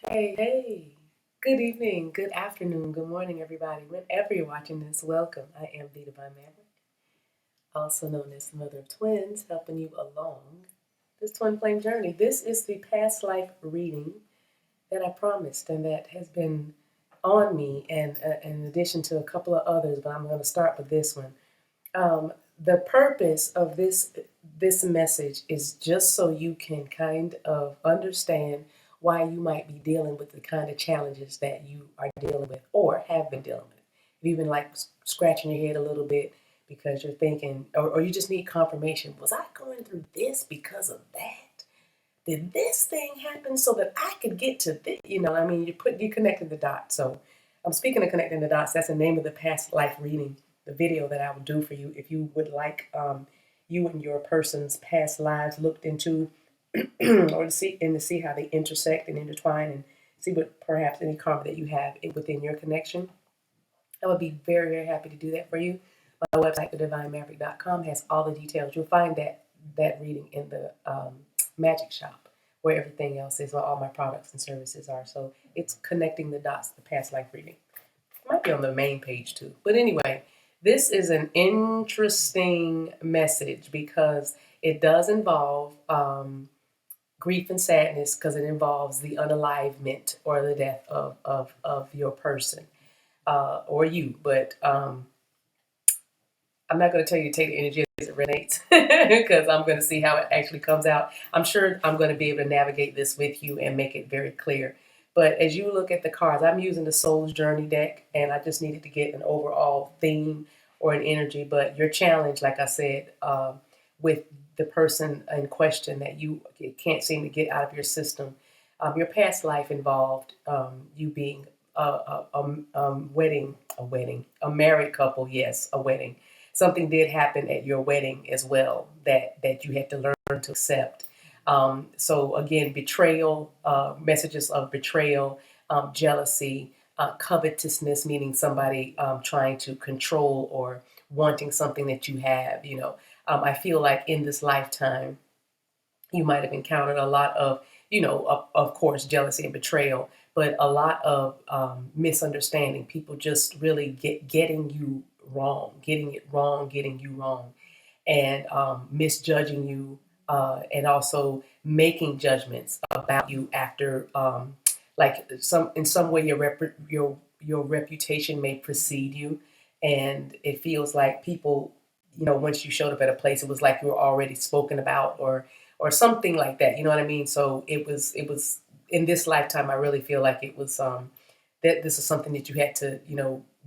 Hey, good evening, good afternoon, good morning, everybody. Whenever you're watching this, welcome. I am TheDivineMaverick, also known as the mother of twins, helping you along this twin flame journey. This is the past life reading that I promised and that has been on me, and in addition to a couple of others, but I'm going to start with this one. The purpose of this message is just so you can kind of understand why you might be dealing with the kind of challenges that you are dealing with or have been dealing with. If you've been like scratching your head a little bit because you're thinking, or you just need confirmation, was I going through this because of that? Did this thing happen so that I could get to this? You connected the dots. So I'm speaking of connecting the dots. That's the name of the past life reading, the video that I will do for you if you would like you and your person's past lives looked into, or to see how they intersect and intertwine, and see what perhaps any karma that you have within your connection. I would be very, very happy to do that for you. My website, TheDivineMaverick.com, has all the details. You'll find that reading in the magic shop, where everything else is, where all my products and services are. So it's connecting the dots, the past life reading. It might be on the main page too. But anyway, this is an interesting message because it does involve grief and sadness, because it involves the unalivement or the death of your person or you. But I'm not going to tell you to take the energy as it resonates because I'm going to see how it actually comes out. I'm sure I'm going to be able to navigate this with you and make it very clear. But as you look at the cards, I'm using the Soul's Journey deck, and I just needed to get an overall theme or an energy. But your challenge, like I said, with the person in question that you can't seem to get out of your system, your past life involved you being a married couple, yes, a wedding. Something did happen at your wedding as well that you had to learn to accept. So again, betrayal, messages of betrayal, jealousy, covetousness, meaning somebody trying to control or wanting something that you have. I feel like in this lifetime, you might have encountered a lot of, of course, jealousy and betrayal, but a lot of misunderstanding. People just really getting you wrong, getting it wrong, getting you wrong, and misjudging you, and also making judgments about you after, like in some way, your reputation may precede you, and it feels like people, once you showed up at a place, it was like you were already spoken about, or something like that. You know what I mean? So it was in this lifetime. I really feel like it was that this is something that you had to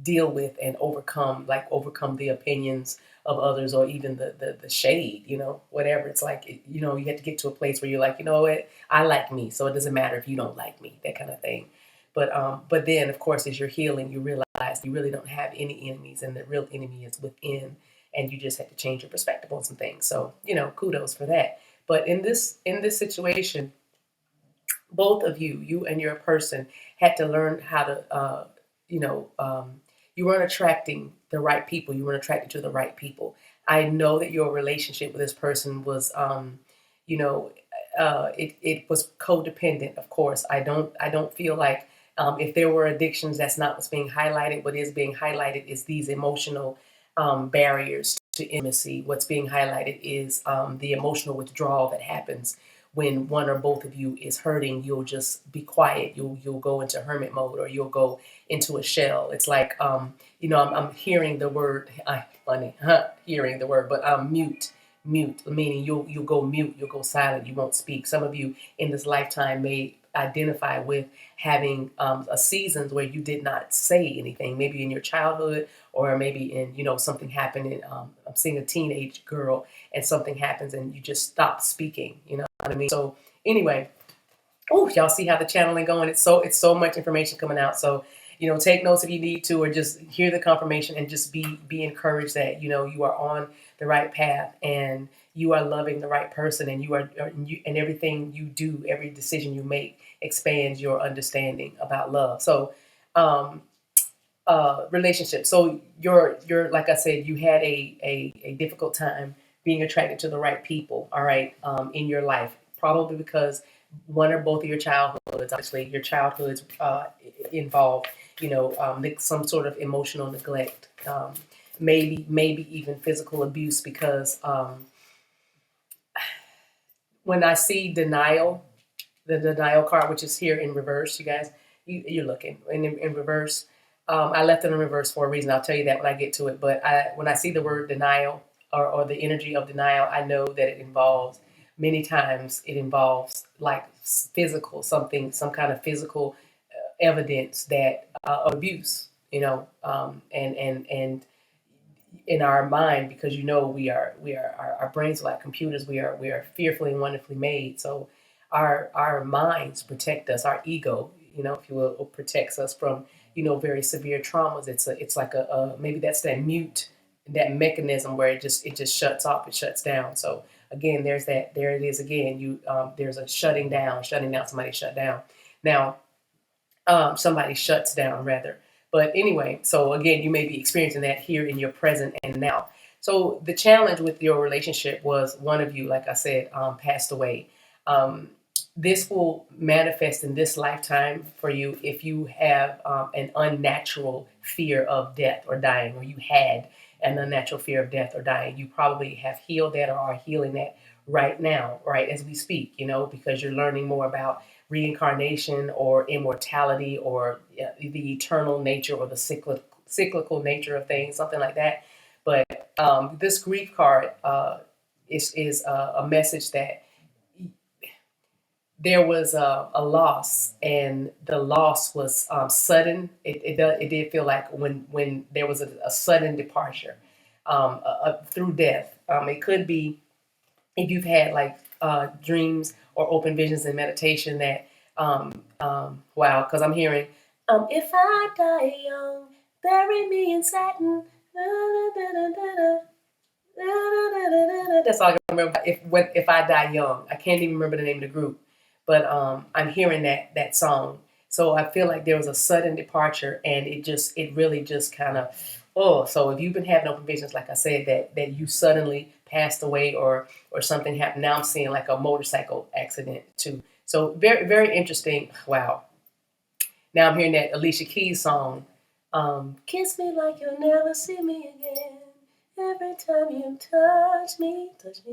deal with and overcome, like overcome the opinions of others, or even the shade, whatever. It's like, you have to get to a place where you're like, you know what, I like me, so it doesn't matter if you don't like me, that kind of thing. But then, of course, as you're healing, you realize you really don't have any enemies, and the real enemy is within, and you just have to change your perspective on some things. So, kudos for that. But in this situation, both of you and your person, had to learn how to, you weren't attracting the right people. You weren't attracted to the right people. I know that your relationship with this person was, you know, it was codependent. Of course, I don't feel like if there were addictions, that's not what's being highlighted. What is being highlighted is these emotional barriers to intimacy. What's being highlighted is the emotional withdrawal that happens when one or both of you is hurting. You'll just be quiet. You'll go into hermit mode, or you'll go into a shell. It's like I'm hearing the word. Funny, hearing the word, but mute, meaning you'll go mute. You'll go silent. You won't speak. Some of you in this lifetime may identify with having a seasons where you did not say anything, maybe in your childhood, or maybe in something happened in I'm seeing a teenage girl, and something happens and you just stop speaking. You know what I mean? So anyway, oh, y'all see how the channeling going? It's so much information coming out. So take notes if you need to, or just hear the confirmation and just be encouraged that you are on the right path, and you are loving the right person, and and everything you do, every decision you make, expands your understanding about love. So relationship. So you're like I said, you had a difficult time being attracted to the right people, all right, in your life, probably because one or both of your childhoods. Obviously, your childhoods involve, some sort of emotional neglect, maybe even physical abuse. Because when I see denial, the denial card, which is here in reverse, you guys, you're looking in reverse. I left it in reverse for a reason. I'll tell you that when I get to it. But when I see the word denial, or the energy of denial, I know that it involves, many times it involves like physical, some kind of physical evidence that of abuse, and in our mind, because our brains are like computers. We are fearfully and wonderfully made. So our minds protect us. Our ego, if you will, protects us from very severe traumas. It's like a maybe that's that mechanism where it just shuts off. It shuts down. So again, there it is again. There's a shutting down. Somebody shut down. Now somebody shuts down rather. But anyway, so again, you may be experiencing that here in your present and now. So the challenge with your relationship was one of you, like I said, passed away. This will manifest in this lifetime for you if you have an unnatural fear of death or dying, or you had an unnatural fear of death or dying. You probably have healed that or are healing that right now, right as we speak, because you're learning more about reincarnation or immortality, or the eternal nature or the cyclical nature of things, something like that. But this grief card is a message that there was a loss, and the loss was sudden. It did feel like when there was a sudden departure through death. It could be if you've had like dreams or open visions in meditation that wow, because I'm hearing if I die young, bury me in satin. That's all I can remember. If I die young, I can't even remember the name of the group, but I'm hearing that song. So I feel like there was a sudden departure, and it really just kind of So if you've been having open visions, like I said, that you suddenly passed away or something happened. Now I'm seeing like a motorcycle accident too. So very very interesting. Wow. Now I'm hearing that Alicia Keys song, "Kiss me like you'll never see me again. Every time you touch me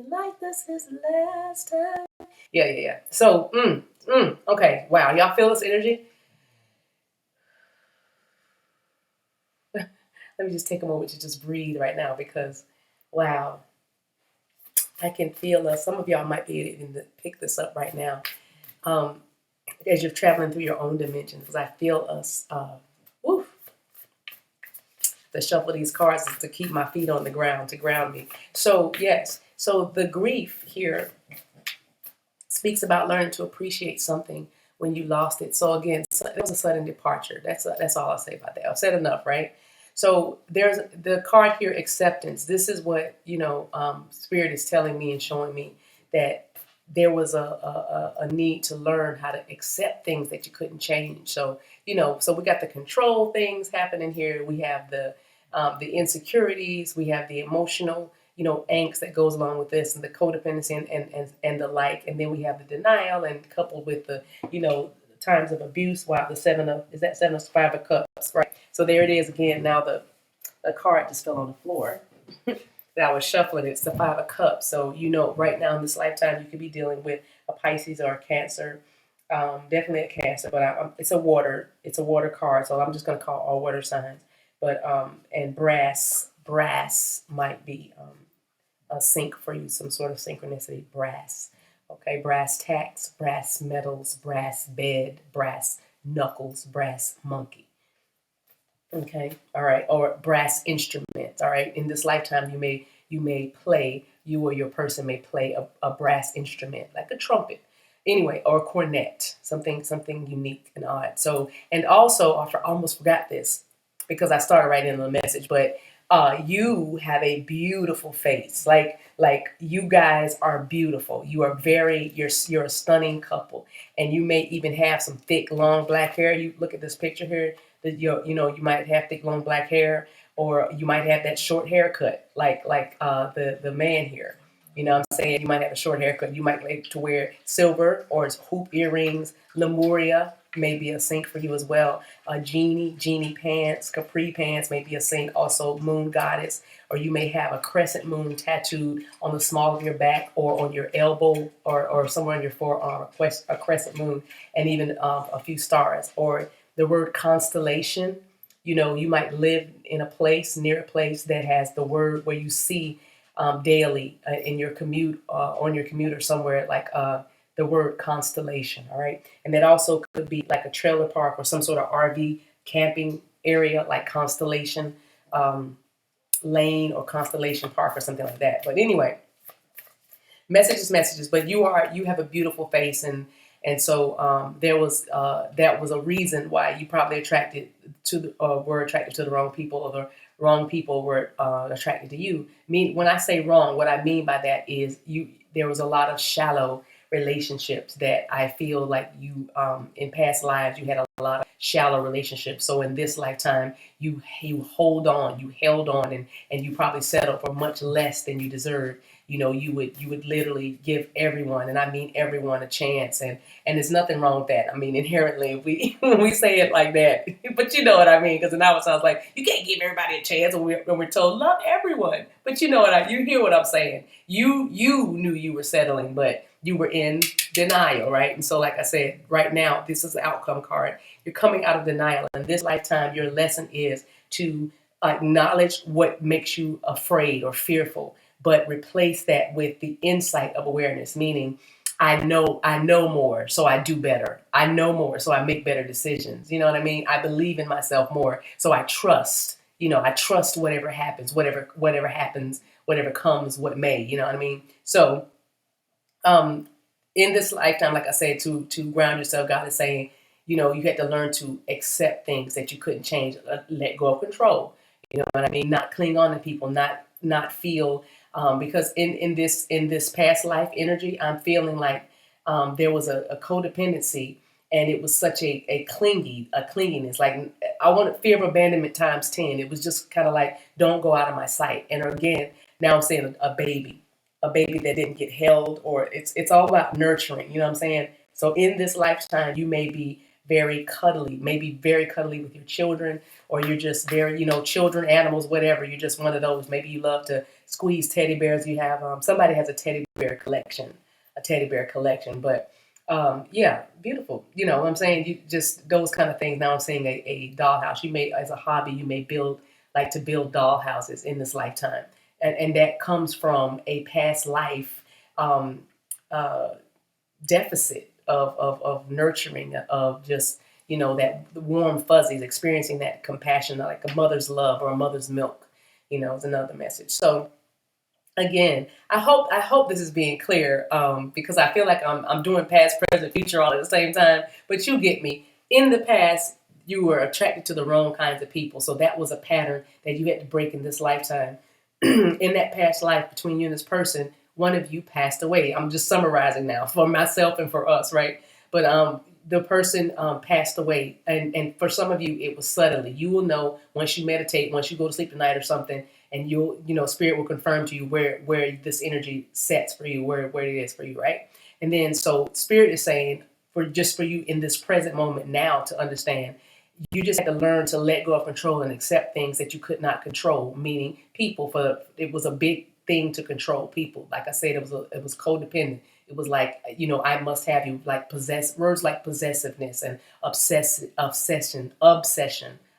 like this is the last time." Yeah. So, okay. Wow, y'all feel this energy? Let me just take a moment to just breathe right now, because, wow, I can feel some of y'all might be able to pick this up right now as you're traveling through your own dimensions, because I feel us. The shuffle of these cards is to keep my feet on the ground, to ground me. So yes, so the grief here speaks about learning to appreciate something when you lost it. So again, it was a sudden departure. That's all I'll say about that. I've said enough, right? So there's the card here, acceptance. This is what Spirit is telling me and showing me, that there was a need to learn how to accept things that you couldn't change. So so we got the control things happening here. We have the insecurities. We have the emotional angst that goes along with this, and the codependency and the like. And then we have the denial, and coupled with the times of abuse. Wow, the seven of five of cups, right? So there it is again. Now the card just fell on the floor. That I was shuffling. It's the five of cups. So right now in this lifetime, you could be dealing with a Pisces or a Cancer. Definitely a Cancer, but it's a water card. So I'm just going to call all water signs. But and brass might be a sync for you, some sort of synchronicity. Brass, okay, brass tacks, brass metals, brass bed, brass knuckles, brass monkey. Okay, all right, or brass instruments. All right, in this lifetime, you may play, you or your person may play a brass instrument like a trumpet, anyway, or a cornet, something unique and odd. So, and also, I almost forgot this because I started writing in the message, but you have a beautiful face. Like you guys are beautiful. You're a stunning couple, and you may even have some thick, long black hair. You look at this picture here. That you might have thick, long black hair, or you might have that short haircut, like the man here. You know what I'm saying? You might have a short haircut. You might like to wear silver or hoop earrings. Lemuria may be a sync for you as well. Genie pants, capri pants may be a sync. Also, moon goddess. Or you may have a crescent moon tattooed on the small of your back or on your elbow or somewhere on your forearm, a crescent moon, and even a few stars. Or the word constellation. You know, you might live in a place, near a place that has the word where you see daily in your commute, on your commute or somewhere, like the word constellation, all right? And that also could be like a trailer park or some sort of RV camping area like Constellation Lane or Constellation Park or something like that. But anyway, messages, but you have a beautiful face, and so that was a reason why you probably were attracted to the wrong people, or the wrong people were attracted to you. When I say wrong, what I mean by that is there was a lot of shallow relationships that I feel like you in past lives you had a lot of shallow relationships. So in this lifetime you held on, and you probably settled for much less than you deserve. You know, you would literally give everyone, and I mean everyone, a chance, and there's nothing wrong with that. I mean, inherently, we when we say it like that, but you know what I mean, because now it sounds like you can't give everybody a chance when we're told love everyone. But you know you hear what I'm saying. You knew you were settling, but you were in denial, right? And so, like I said, right now, this is the outcome card. You're coming out of denial, and this lifetime, your lesson is to acknowledge what makes you afraid or fearful, but replace that with the insight of awareness, meaning I know more, so I do better. I know more, so I make better decisions. You know what I mean? I believe in myself more, so I trust. You know, I trust whatever happens, whatever happens, whatever comes, what may. You know what I mean? So, in this lifetime, like I said, to ground yourself, God is saying, you know, you had to learn to accept things that you couldn't change, let go of control. You know what I mean? Not cling on to people, not feel. Because in this past life energy, I'm feeling like there was a codependency, and it was such a clinginess. Like I wanted fear of abandonment times 10. It was just kind of like, don't go out of my sight. And again, now I'm saying a baby that didn't get held, or it's all about nurturing. You know what I'm saying? So in this lifetime, you may be maybe very cuddly with your children, or you're just very, children, animals, whatever. You're just one of those. Maybe you love to squeeze teddy bears. You have somebody has a teddy bear collection, But yeah, beautiful. You know what I'm saying? You just those kind of things. Now I'm saying a dollhouse. You may, as a hobby, you may like to build dollhouses in this lifetime, and that comes from a past life uh, deficit of nurturing, of just, that warm fuzzies, experiencing that compassion, like a mother's love or a mother's milk, is another message. So again, I hope this is being clear, because I feel like I'm doing past, present, future all at the same time, but you get me. In the past, you were attracted to the wrong kinds of people, so that was a pattern that you had to break in this lifetime. In that past life, between you and this person, one of you passed away. I'm just summarizing now for myself and for us, right? But the person passed away, and for some of you, it was suddenly. You will know once you meditate, once you go to sleep tonight or something, and spirit will confirm to you where this energy sets for you, where it is for you, right? And then so spirit is saying for you in this present moment now to understand, you just had to learn to let go of control and accept things that you could not control, meaning people. It was a big thing to control people. Like I said, it was codependent. It was like, I must have you, like words like possessiveness and obsession.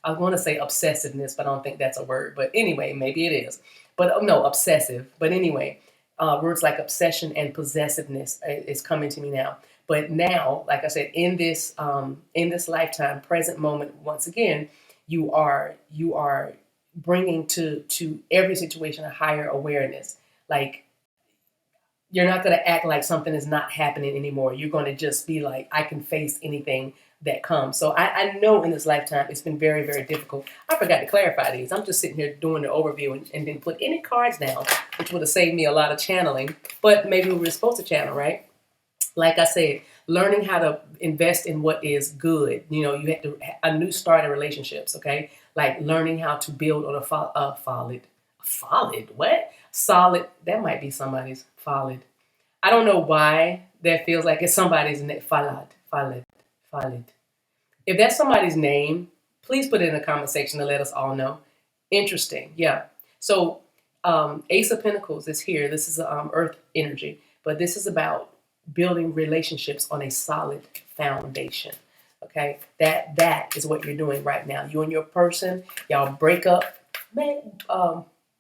I want to say obsessiveness, but I don't think that's a word. But anyway, maybe it is. But no, obsessive. But anyway, words like obsession and possessiveness is coming to me now. But now, like I said, in this lifetime, present moment, once again, you are bringing to every situation a higher awareness. Like, you're not going to act like something is not happening anymore. You're going to just be like, I can face anything that comes. So I know in this lifetime, it's been very, very difficult. I forgot to clarify these. I'm just sitting here doing the overview and didn't put any cards down, which would have saved me a lot of channeling. But maybe we were supposed to channel, right? Like I said, learning how to invest in what is good. You have to a new start in relationships, okay? Like learning how to build on a Solid, that might be somebody's Falid. I don't know why that feels like it's somebody's name. Falid. If that's somebody's name, please put it in the comment section to let us all know. Interesting. Yeah. So Ace of Pentacles is here. This is Earth energy, but this is about building relationships on a solid foundation. Okay, that is what you're doing right now. You and your person, y'all break up, make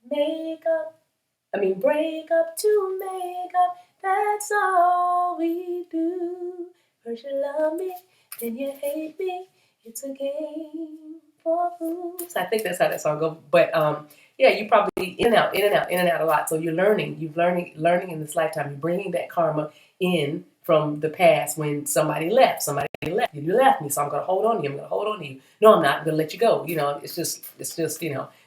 make up. I mean, break up to make up. That's all we do. First you love me, then you hate me. It's a game for fools. I think that's how that song goes. But yeah, you probably in and out, in and out, in and out a lot. So you're learning. You're learning in this lifetime. You're bringing that karma in from the past when somebody left. Somebody left. You left me, so I'm gonna hold on to you. I'm gonna hold on to you. No, I'm not. I'm gonna let you go. You know, it's just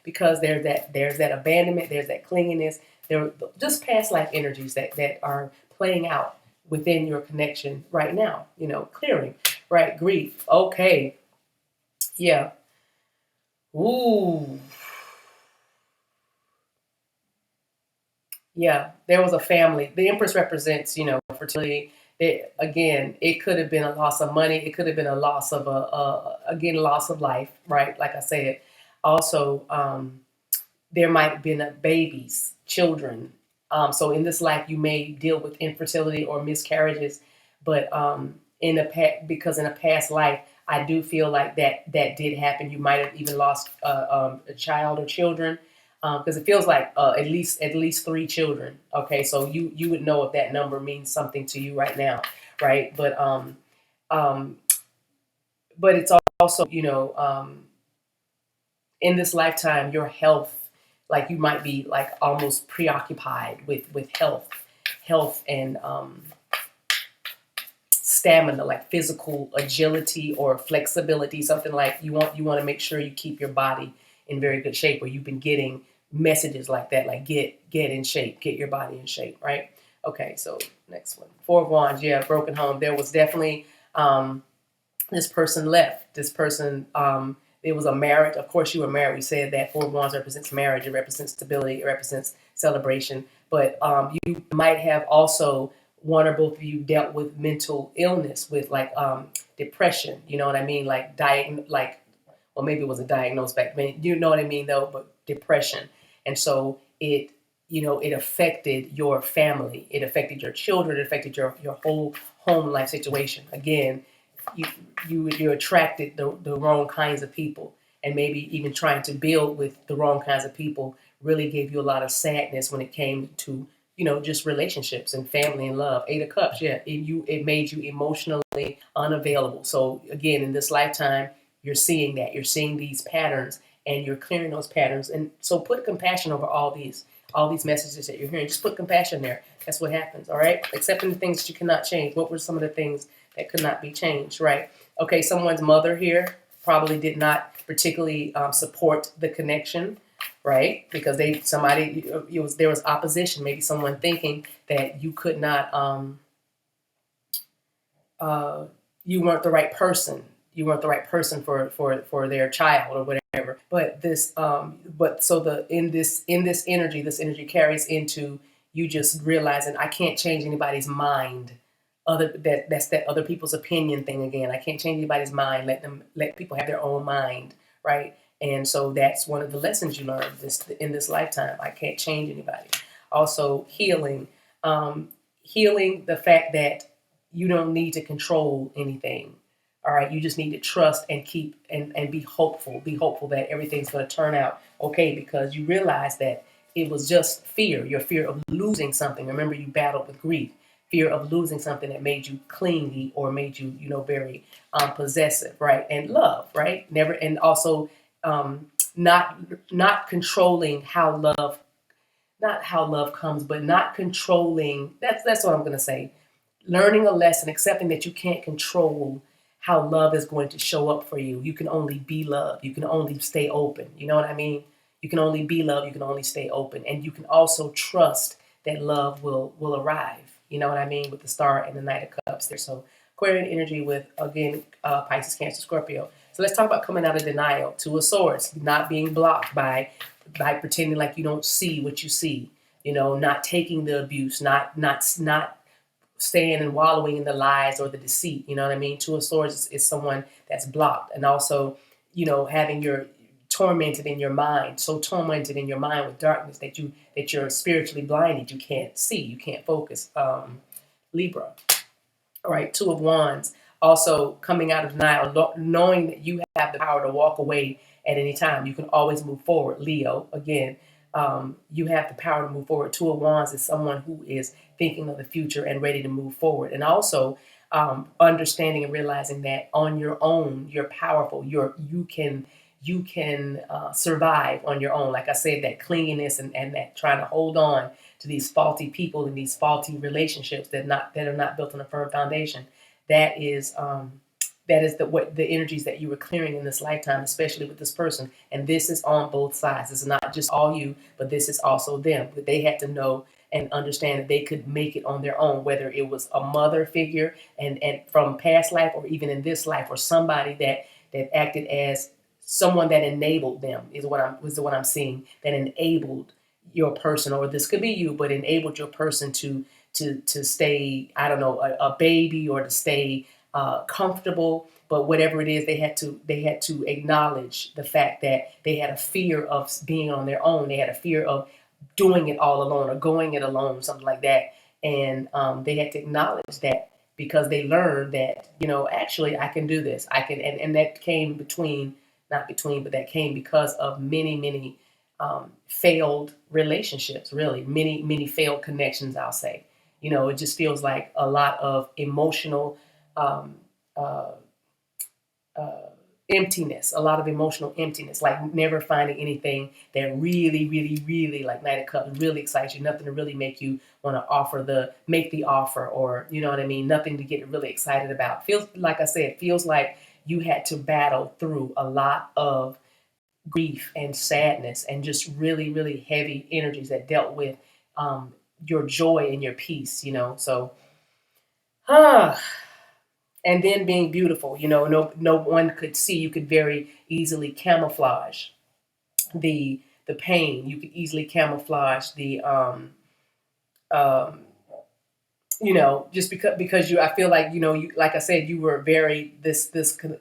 because there's that abandonment. There's that clinginess. There are just past life energies that are playing out within your connection right now. Clearing, right? Grief. Okay. Yeah. Ooh. Yeah. There was a family. The Empress represents, fertility. Again, it could have been a loss of money. It could have been a loss of loss of life, right? Like I said. Also, there might have been babies, children. So in this life, you may deal with infertility or miscarriages, but because in a past life, I do feel like that did happen. You might have even lost a child or children, because it feels like at least 3 children. Okay, so you would know if that number means something to you right now, right? But it's also in this lifetime, your health, like you might be like almost preoccupied with health and stamina, like physical agility or flexibility, something like you want to make sure you keep your body in very good shape, or you've been getting messages like that, like get in shape, get your body in shape, right? Okay, so next one. 4 of Wands, yeah, broken home. There was definitely this person left. This person, it was a marriage. Of course, you were married. We said that 4 of Wands represents marriage. It represents stability. It represents celebration. But you might have also, one or both of you, dealt with mental illness, with like depression. You know what I mean? Well, maybe it wasn't diagnosed back then. You know what I mean, though? But depression. And so it affected your family. It affected your children. It affected your whole home life situation. Again, you attracted the wrong kinds of people, and maybe even trying to build with the wrong kinds of people really gave you a lot of sadness when it came to just relationships and family and love. 8 of Cups, yeah, it made you emotionally unavailable. So again, in this lifetime, you're seeing these patterns, and you're clearing those patterns. And so put compassion over all these messages that you're hearing. Just put compassion there. That's what happens. All right, accepting the things that you cannot change. What were some of the things that could not be changed, right? Okay, someone's mother here probably did not particularly support the connection, right? Because there was opposition. Maybe someone thinking that you could not, you weren't the right person. You weren't the right person for their child or whatever. But in this energy, this energy carries into you just realizing I can't change anybody's mind. That's that other people's opinion thing again. I can't change anybody's mind. Let people have their own mind, right? And so that's one of the lessons you learn in this lifetime. I can't change anybody. Also, healing the fact that you don't need to control anything. All right, you just need to trust and keep and be hopeful. Be hopeful that everything's going to turn out okay, because you realize that it was just fear, your fear of losing something. Remember, you battled with grief. Fear of losing something that made you clingy or made you, very possessive, right? And love, right? Never, and also not controlling not how love comes, but not controlling. That's what I'm gonna say. Learning a lesson, accepting that you can't control how love is going to show up for you. You can only be love. You can only stay open. You know what I mean? You can only be love. You can only stay open, and you can also trust that love will arrive. You know what I mean? With the Star and the Knight of Cups there. So Aquarian energy with, again, Pisces, Cancer, Scorpio. So let's talk about coming out of denial. 2 of Swords, not being blocked by pretending like you don't see what you see. You know, not taking the abuse, not staying and wallowing in the lies or the deceit. You know what I mean? Two of Swords is someone that's blocked, and also, you know, having your tormented in your mind, so tormented in your mind with darkness that you're spiritually blinded. You can't see, you can't focus. Libra. All right, Two of Wands. Also coming out of denial, knowing that you have the power to walk away at any time. You can always move forward. Leo, again, you have the power to move forward. Two of Wands is someone who is thinking of the future and ready to move forward. And also understanding and realizing that on your own, you're powerful. You can survive on your own. Like I said, that clinginess and that trying to hold on to these faulty people and these faulty relationships that are not built on a firm foundation. That is the energies that you were clearing in this lifetime, especially with this person. And this is on both sides. It's not just all you, but this is also them. But they had to know and understand that they could make it on their own, whether it was a mother figure and from past life, or even in this life, or somebody that acted as someone that enabled them is what I'm seeing, that enabled your person, or this could be you, but enabled your person to stay, I don't know, a baby, or to stay comfortable. But whatever it is, they had to acknowledge the fact that they had a fear of being on their own. They had a fear of doing it all alone or going it alone, something like that. And they had to acknowledge that, because they learned that, you know, actually I can do this. I can, and that came but that came because of many failed relationships, really many failed connections, I'll say. You know, it just feels like a lot of emotional um, uh, emptiness, a lot of emotional emptiness, like never finding anything that really, like Knight of Cups, really excites you, nothing to really make you want to make the offer, or, you know what I mean, nothing to get really excited about. Feels like, I said, feels like you had to battle through a lot of grief and sadness and just really heavy energies that dealt with your joy and your peace, you know. So and then being beautiful, you know, no one could see. You could very easily camouflage the pain. You could easily camouflage the you know, just because I feel like, you know, you, like I said, you were very, this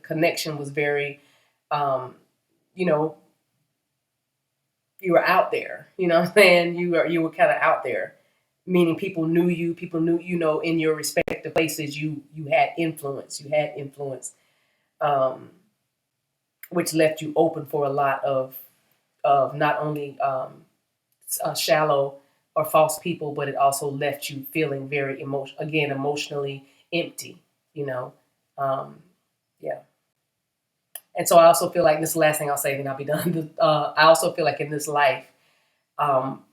connection was very you know, you were out there, you know what I'm saying? You were kind of out there, meaning people knew you, you know, in your respective places, you had influence, um, which left you open for a lot of not only shallow or false people, but it also left you feeling very emotionally empty, you know. Yeah. And so I also feel like, this is the last thing I'll say, then I'll be done. I also feel like in this life, um,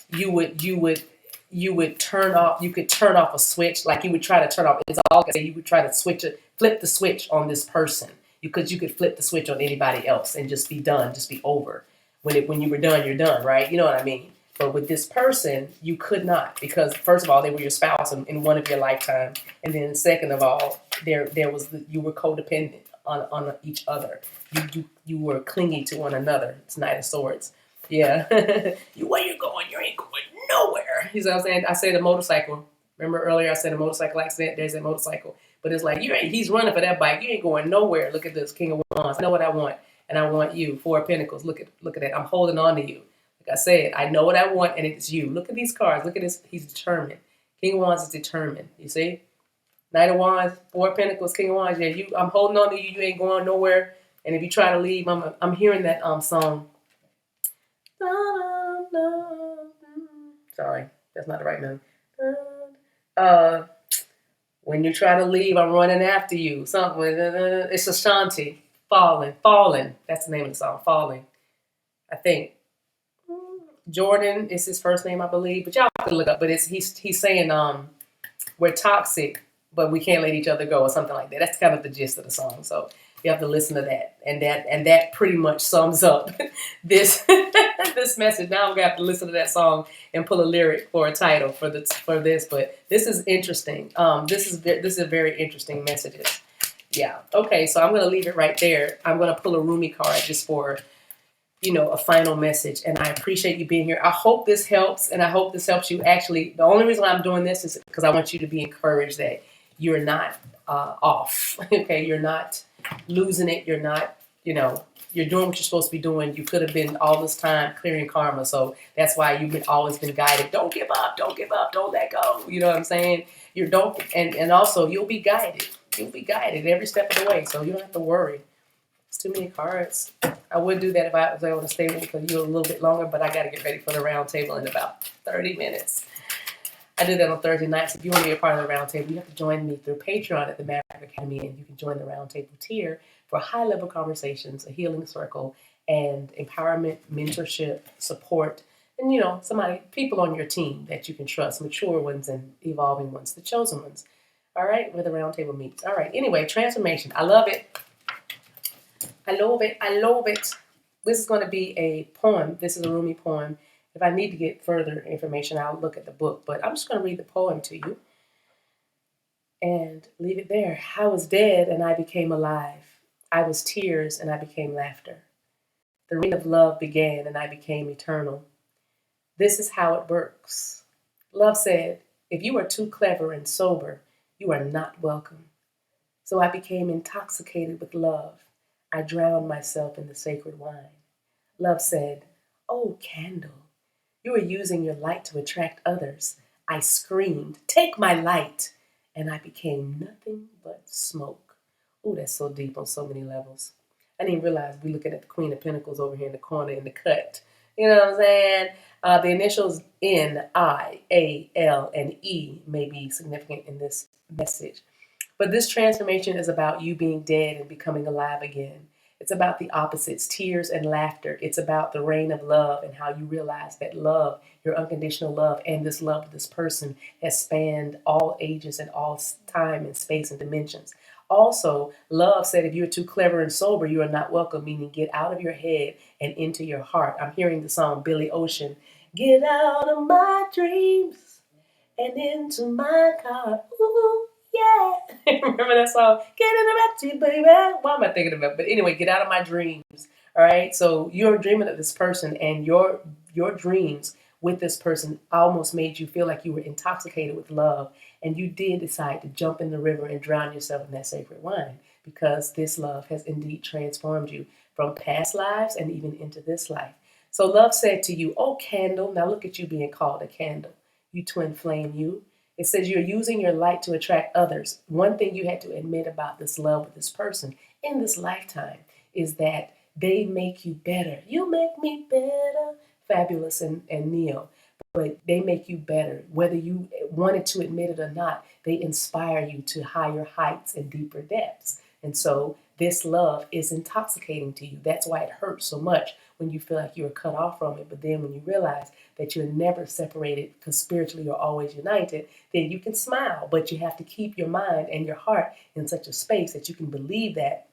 you would turn off, you could turn off a switch, like you would try to turn off, it's all I say, you would try to flip the switch on this person, because you could flip the switch on anybody else and just be done, just be over. When you were done, you're done, right? You know what I mean? But with this person, you could not, because first of all, they were your spouse in one of your lifetime, and then second of all, there was you were codependent on each other. You were clingy to one another. It's Knight of Swords. Yeah. Where you going? You ain't going nowhere. You know what I'm saying? I said a motorcycle. Remember earlier I said a motorcycle accident? There's a motorcycle. But it's like, he's running for that bike. You ain't going nowhere. Look at this, King of Wands. I know what I want, and I want you. Four of Pentacles. Look at that. I'm holding on to you. Like I said, I know what I want, and it's you. Look at these cards. Look at this. He's determined. King of Wands is determined. You see? Knight of Wands, Four of Pentacles, King of Wands. Yeah, I'm holding on to you. You ain't going nowhere. And if you try to leave, I'm hearing that song. Sorry, that's not the right melody. When you try to leave, I'm running after you. Something. It's Ashanti. Falling. That's the name of the song. Falling. I think. Jordan is his first name, I believe. But y'all have to look up. But he's saying we're toxic, but we can't let each other go, or something like that. That's kind of the gist of the song. So you have to listen to that, and that pretty much sums up this this message. Now I'm gonna have to listen to that song and pull a lyric for a title for this. But this is interesting. This is a very interesting messages. Yeah. Okay. So I'm gonna leave it right there. I'm gonna pull a Rumi card just for a final message. And I appreciate you being here. I hope this helps, and I hope this helps you. Actually, the only reason I'm doing this is because I want you to be encouraged that you're not off. Okay, you're not losing it. You're not, you're doing what you're supposed to be doing. You could have been all this time clearing karma. So that's why you've always been guided. Don't give up. Don't give up. Don't let go. You know what I'm saying? You don't, and also you'll be guided. You'll be guided every step of the way. So you don't have to worry. It's too many cards. I would do that if I was able to stay with you a little bit longer, but I got to get ready for the round table in about 30 minutes. I do that on Thursday nights. If you want to be a part of the round table, you have to join me through Patreon at the Maverick Academy, and you can join the round table tier for high-level conversations, a healing circle, and empowerment, mentorship, support, and people on your team that you can trust, mature ones and evolving ones, the chosen ones. All right, where the round table meets. All right, anyway, transformation. I love it. I love it. I love it. This is going to be a poem. This is a Rumi poem. If I need to get further information, I'll look at the book. But I'm just going to read the poem to you and leave it there. I was dead and I became alive. I was tears and I became laughter. The reign of love began and I became eternal. This is how it works. Love said, if you are too clever and sober, you are not welcome. So I became intoxicated with love. I drowned myself in the sacred wine. Love said, oh, candle, you are using your light to attract others. I screamed, take my light, and I became nothing but smoke. Oh, that's so deep on so many levels. I didn't realize we're looking at the Queen of Pentacles over here in the corner in the cut. You know what I'm saying? The initials N, I, A, L, and E may be significant in this message. But this transformation is about you being dead and becoming alive again. It's about the opposites, tears and laughter. It's about the reign of love and how you realize that love, your unconditional love, and this love of this person has spanned all ages and all time and space and dimensions. Also, love said if you're too clever and sober, you are not welcome, meaning get out of your head and into your heart. I'm hearing the song Billy Ocean, get out of my dreams and into my car. Ooh. Yeah. Remember that song? Get in the backseat, baby. Why am I thinking about it? But anyway, get out of my dreams. All right. So you're dreaming of this person, and your dreams with this person almost made you feel like you were intoxicated with love. And you did decide to jump in the river and drown yourself in that sacred wine because this love has indeed transformed you from past lives and even into this life. So love said to you, oh, candle. Now look at you being called a candle. You twin flame, you. It says you're using your light to attract others. One thing you had to admit about this love with this person in this lifetime is that they make you better. You make me better. Fabulous and Neo. But they make you better. Whether you wanted to admit it or not, they inspire you to higher heights and deeper depths. And so this love is intoxicating to you. That's why it hurts so much when you feel like you're cut off from it. But then when you realize that you're never separated because spiritually you're always united, then you can smile. But you have to keep your mind and your heart in such a space that you can believe that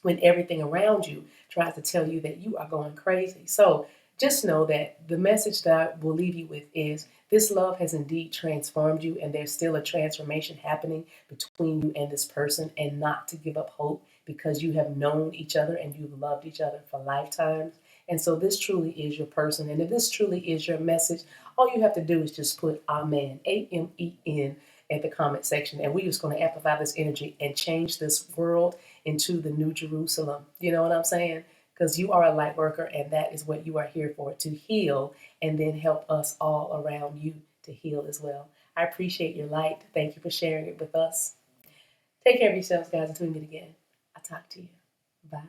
when everything around you tries to tell you that you are going crazy. So just know that the message that I will leave you with is this love has indeed transformed you, and there's still a transformation happening between you and this person, and not to give up hope because you have known each other and you've loved each other for lifetimes. And so this truly is your person. And if this truly is your message, all you have to do is just put Amen, Amen, at the comment section. And we're just going to amplify this energy and change this world into the New Jerusalem. You know what I'm saying? Because you are a light worker, and that is what you are here for, to heal and then help us all around you to heal as well. I appreciate your light. Thank you for sharing it with us. Take care of yourselves, guys, until we meet again. I'll talk to you. Bye.